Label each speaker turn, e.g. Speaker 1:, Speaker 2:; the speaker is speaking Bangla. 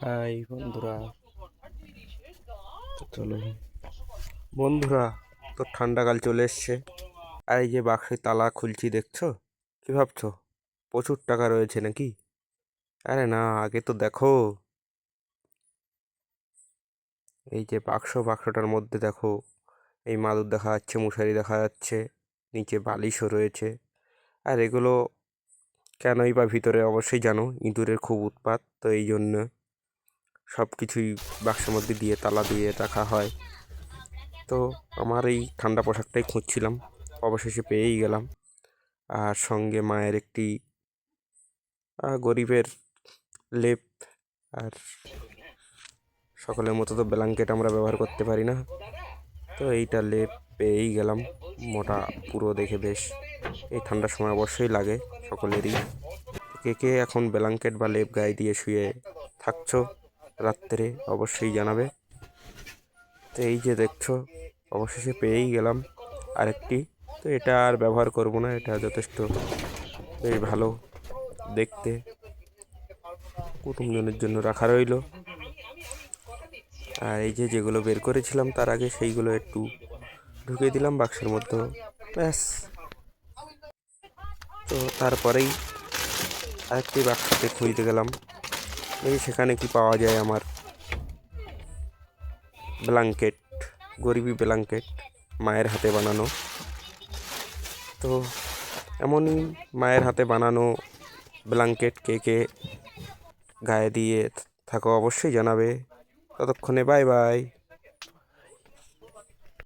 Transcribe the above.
Speaker 1: হাই বন্ধুরা, তো চলো বন্ধুরা, তো ঠান্ডাকাল চলে এসছে। আর এই যে বাক্সের তালা খুলছি, দেখছো? কি ভাবছো প্রচুর টাকা রয়েছে নাকি? আরে না, আগে তো দেখো। এই যে বাক্সটার মধ্যে দেখো, এই মাদুর দেখা যাচ্ছে, মশারি দেখা যাচ্ছে, নিচে বালিশও রয়েছে। আর এগুলো কেনই বা ভিতরে অবশ্যই জানো, ইঁদুরের খুব উৎপাত, তো এই জন্য সব কিছুই বাক্সের মধ্যে দিয়ে তালা দিয়ে রাখা হয়। তো আমার এই ঠান্ডা পোশাকটাই খুঁজছিলাম, অবশেষে পেয়েই গেলাম। আর সঙ্গে মায়ের একটি গরিবের লেপ। আর সকলের মতো তো ব্ল্যাঙ্কেট আমরা ব্যবহার করতে পারি না, তো এইটা লেপ পেয়েই গেলাম। মোটা পুরো দেখে বেশ, এই ঠান্ডার সময় অবশ্যই লাগে সকলেরই। কে কে এখন ব্ল্যাঙ্কেট বা লেপ গায়ে দিয়ে শুয়ে থাকছো রাত্রে অবশ্যই জানাবে। তো এই যে দেখছো, অবশেষে পেয়েই গেলাম আরেকটি। তো এটা আর ব্যবহার করব না, এটা যথেষ্ট বেশ ভালো দেখতে, কুটুমজনের জন্য রাখা রইল। আর এই যে যেগুলো বের করেছিলাম তার আগে, সেইগুলো একটু ঢুকিয়ে দিলাম বাক্সের মধ্যে, ব্যাস। তো তারপরেই আরেকটি বাক্সতে খুঁজতে গেলাম, এই সেখানে কি পাওয়া যায় আমার ব্ল্যাঙ্কেট, গরিবি ব্ল্যাঙ্কেট, মায়ের হাতে বানানো। তো এমনই মায়ের হাতে বানানো ব্ল্যাঙ্কেট কে কে গায়ে দিয়ে থাকো অবশ্যই জানাবে। ততক্ষণে বাই বাই।